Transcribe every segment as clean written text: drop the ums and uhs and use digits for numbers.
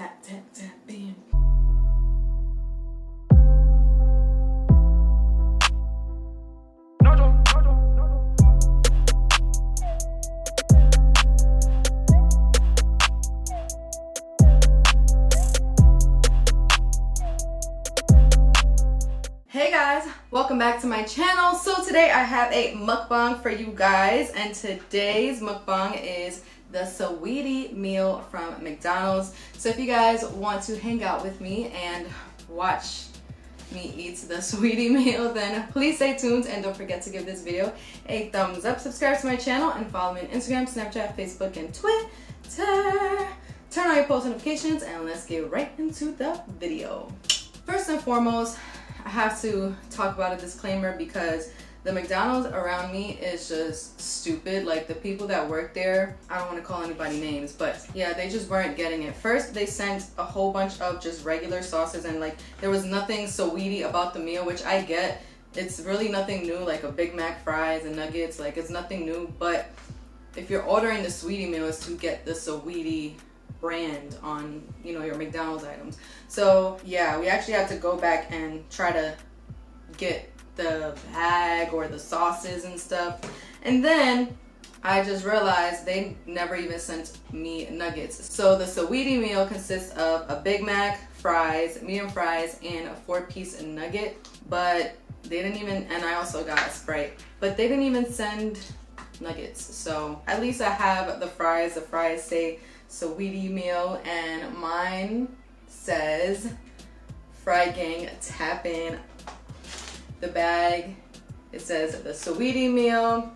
tap, tap, tap, bam. Hey guys, welcome back to my channel. So today I have a mukbang for you guys, and today's mukbang is the Saweetie meal from McDonald's. So if you guys want to hang out with me and watch me eat the Saweetie meal, then please stay tuned and don't forget to give this video a thumbs up, subscribe to my channel, and follow me on Instagram, Snapchat, Facebook, and Twitter. Turn on your post notifications and let's get right into the video. First and foremost, I have to talk about a disclaimer because the McDonald's around me is just stupid. Like, the people that work there, I don't want to call anybody names, but yeah, they just weren't getting it. First, they sent a whole bunch of just regular sauces, and like there was nothing Saweetie about the meal, which I get. It's really nothing new, like a Big Mac, fries, and nuggets. Like, it's nothing new, but if you're ordering the Saweetie meal, it's to get the Saweetie brand on, you know, your McDonald's items. So yeah, we actually had to go back and try to get the bag or the sauces and stuff, and then I just realized they never even sent me nuggets. So the Saweetie meal consists of a Big Mac, fries, medium fries, and a 4-piece nugget, but they didn't even, and I also got a Sprite, but they didn't even send nuggets. So at least I have the fries. The fries say Saweetie meal, and mine says Fry Gang tap in. The bag, it says the Saweetie meal,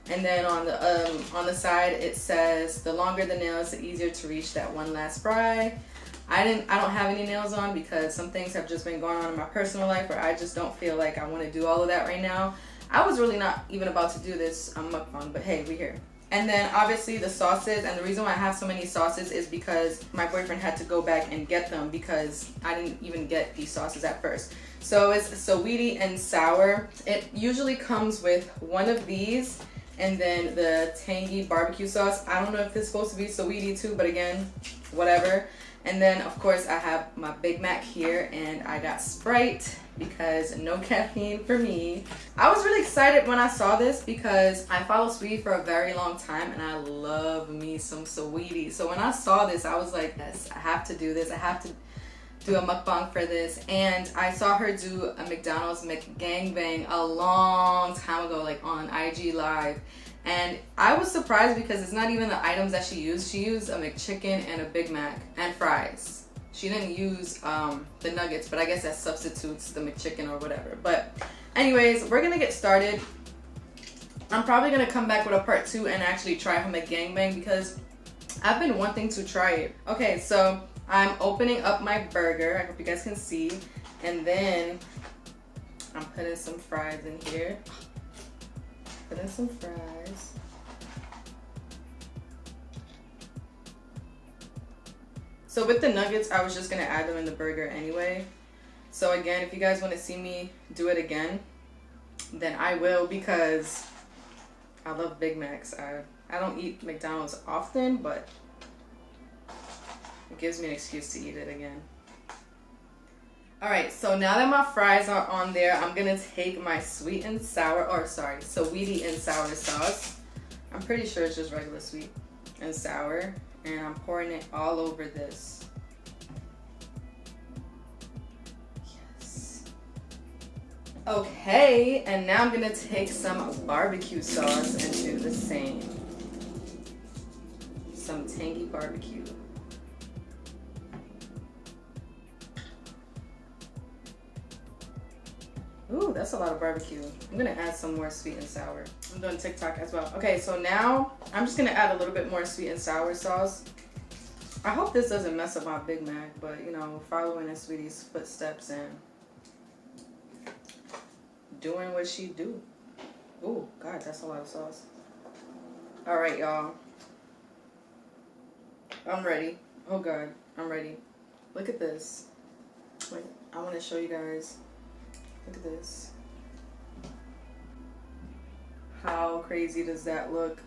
and then on the side it says the longer the nails, the easier to reach that one last fry. I don't have any nails on because some things have just been going on in my personal life where I just don't feel like I want to do all of that right now. I was really not even about to do this mukbang, but hey, we're here. And then obviously the sauces, and the reason why I have so many sauces is because my boyfriend had to go back and get them because I didn't even get these sauces at first. So it's Saweetie and sour. It usually comes with one of these and then the tangy barbecue sauce. I don't know if it's supposed to be Saweetie too, but again, whatever. And then of course I have my Big Mac here, and I got Sprite because no caffeine for me. I was really excited when I saw this because I follow Saweetie for a very long time and I love me some Saweetie. So when I saw this, I was like, yes, I have to do this. I have to do a mukbang for this. And I saw her do a McDonald's McGangbang a long time ago, like on IG Live. And I was surprised because it's not even the items that she used. She used a McChicken and a Big Mac and fries. She didn't use the nuggets, but I guess that substitutes the McChicken or whatever. But anyways, we're gonna get started. I'm probably gonna come back with a part 2 and actually try her McGangbang because I've been wanting to try it. Okay, so I'm opening up my burger. I hope you guys can see. And then I'm putting some fries in here. Put in some fries. So with the nuggets, I was just gonna add them in the burger anyway. So again, if you guys want to see me do it again, then I will, because I love Big Macs. I don't eat McDonald's often, but it gives me an excuse to eat it again. Alright, so now that my fries are on there, I'm gonna take my Saweetie and sour sauce. I'm pretty sure it's just regular sweet and sour, and I'm pouring it all over this. Yes. Okay, and now I'm gonna take some barbecue sauce and do the same. Some tangy barbecue. Ooh, that's a lot of barbecue. I'm gonna add some more sweet and sour. I'm doing TikTok as well. Okay, so now I'm just gonna add a little bit more sweet and sour sauce. I hope this doesn't mess up my Big Mac, but you know, following in Saweetie's footsteps and doing what she do. Ooh, God, that's a lot of sauce. All right, y'all. I'm ready. Oh God, I'm ready. Look at this. Wait, I wanna show you guys. Look at this. How crazy does that look?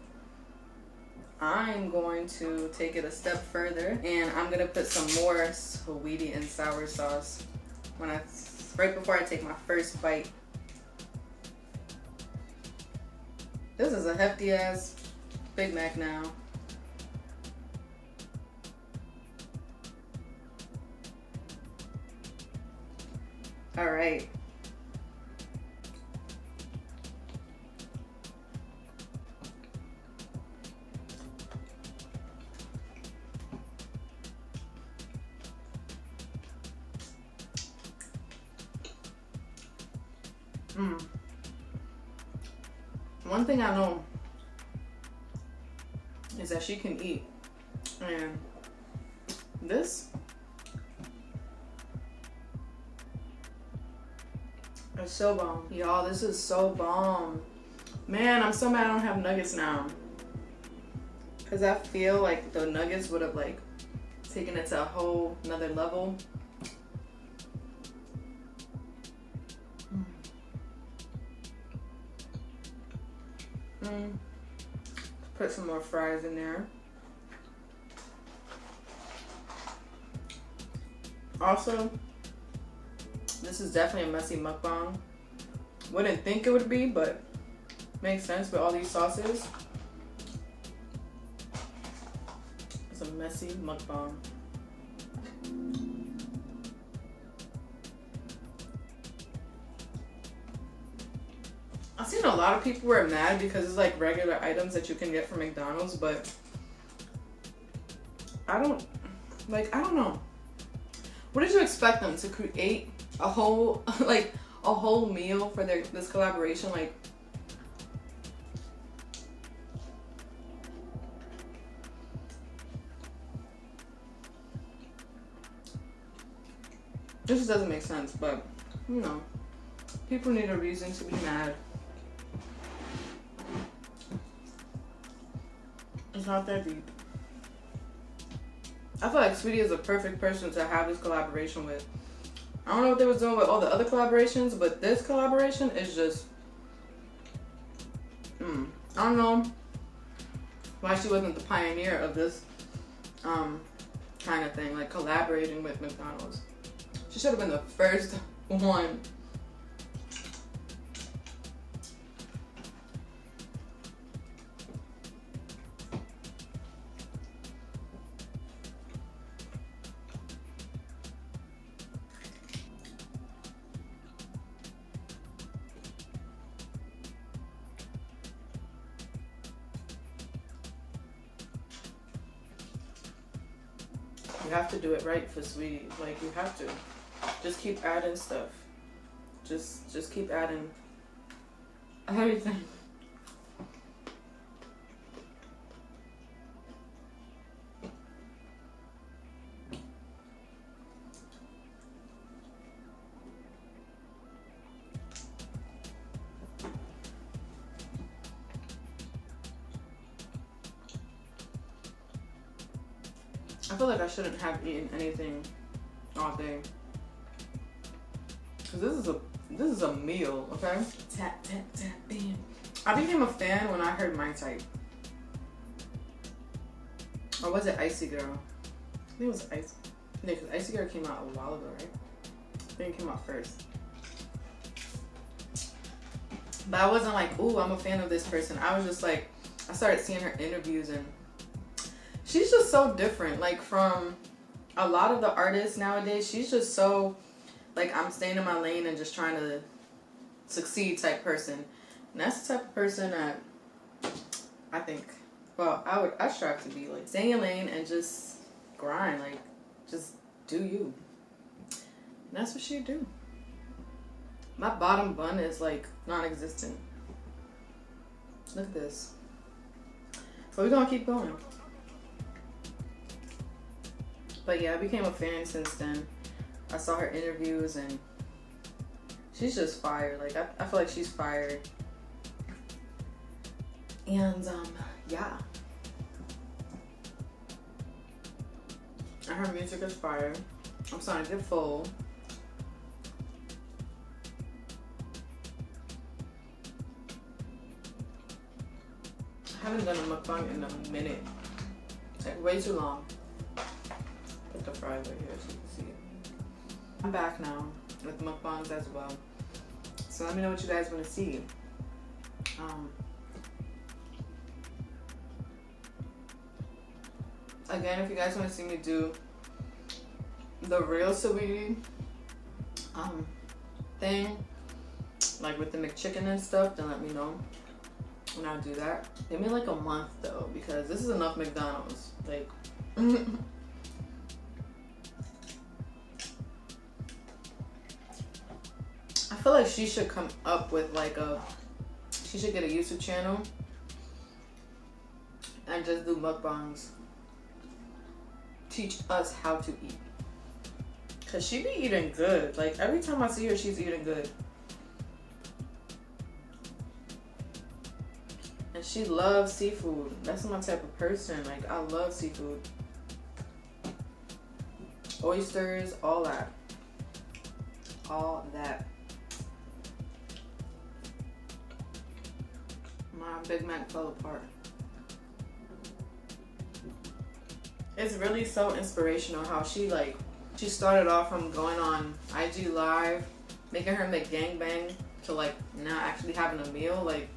I'm going to take it a step further, and I'm gonna put some more Saweetie and sour sauce right before I take my first bite. This is a hefty ass Big Mac now. All right. One thing I know is that she can eat, and this is so bomb. Y'all, this is so bomb. Man, I'm so mad I don't have nuggets now, because I feel like the nuggets would have like taken it to a whole another level. Put some more fries in there. Also, this is definitely a messy mukbang. Wouldn't think it would be, but makes sense with all these sauces. It's a messy mukbang. I've seen a lot of people were mad because it's like regular items that you can get from McDonald's, but I don't know. What did you expect them to create a whole like a whole meal for this collaboration? Like, this just doesn't make sense, but you know, people need a reason to be mad. It's not that deep. I feel like Saweetie is a perfect person to have this collaboration with. I don't know what they was doing with all the other collaborations, but this collaboration is just, I don't know why she wasn't the pioneer of this kind of thing, like collaborating with McDonald's. She should have been the first one. You have to do it right for Saweetie. Like, you have to. Just keep adding stuff. Just keep adding everything. I feel like I shouldn't have eaten anything all day. Cause this is a meal, okay? Tap, tap, tap, bam. I became a fan when I heard My Type. Or was it Icy Girl? I think it was Icy. Yeah, cause Icy Girl came out a while ago, right? I think it came out first. But I wasn't like, ooh, I'm a fan of this person. I was just like, I started seeing her interviews and she's just so different, like from a lot of the artists nowadays. She's just so, like, I'm staying in my lane and just trying to succeed type person. And that's the type of person that I think, well, I strive to be, like, stay in your lane and just grind, like, just do you. And that's what she do. My bottom bun is, like, non-existent. Look at this. So we're gonna keep going. But yeah, I became a fan since then. I saw her interviews and she's just fire. Like, I feel like she's fired. And yeah. And her music is fire. I'm starting to get full. I haven't done a mukbang in a minute. It's like way too long. Put the fries right here so you can see it. I'm back now with mukbangs as well. So let me know what you guys want to see. Again, if you guys want to see me do the real Saweetie thing, like with the McChicken and stuff, then let me know and I'll do that. Give me like a month though, because this is enough McDonald's. Like I feel like she should come up with like she should get a YouTube channel and just do mukbangs. Teach us how to eat. Cause she be eating good. Like every time I see her, she's eating good. And she loves seafood. That's my type of person. Like I love seafood. Oysters, all that. All that. My Big Mac fell apart. It's really so inspirational how she started off from going on IG Live, making her McGangbang, to like now actually having a meal. Like,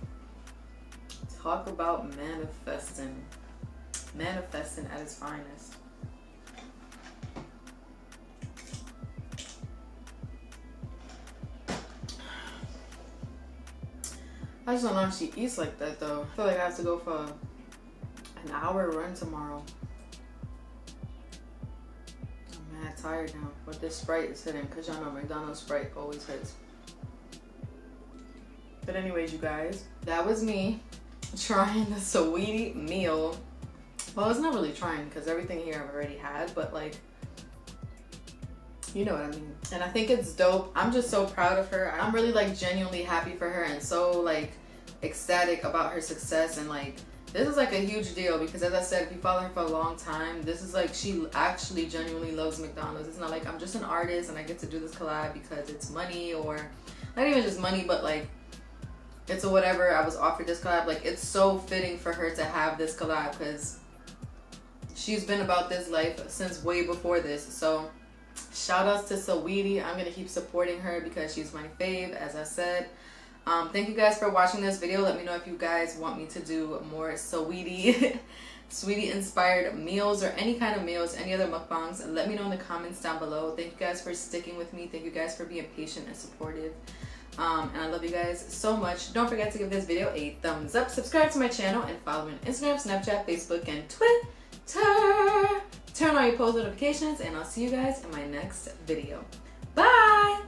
talk about manifesting. Manifesting at its finest. I just don't know how she eats like that though. I feel like I have to go for an hour run tomorrow. I'm mad tired now, but this Sprite is hitting because y'all know McDonald's Sprite always hits. But anyways, you guys, that was me trying the Saweetie meal. Well, it's not really trying because everything here I've already had, but like, you know what I mean. And I think it's dope. I'm just so proud of her. I'm really like genuinely happy for her and so like ecstatic about her success. And like, this is like a huge deal because as I said, if you follow her for a long time, this is like, she actually genuinely loves McDonald's. It's not like I'm just an artist and I get to do this collab because it's money, or not even just money, but like it's a whatever. I was offered this collab. Like, it's so fitting for her to have this collab because she's been about this life since way before this. So shout outs to Saweetie. I'm gonna keep supporting her because she's my fave, as I said. Thank you guys for watching this video. Let me know if you guys want me to do more Saweetie Saweetie inspired meals or any kind of meals, any other mukbangs. Let me know in the comments down below. Thank you guys for sticking with me. Thank you guys for being patient and supportive. And I love you guys so much. Don't forget to give this video a thumbs up, subscribe to my channel, and follow me on Instagram, Snapchat, Facebook, and Twitter. Turn on your post notifications, and I'll see you guys in my next video. Bye!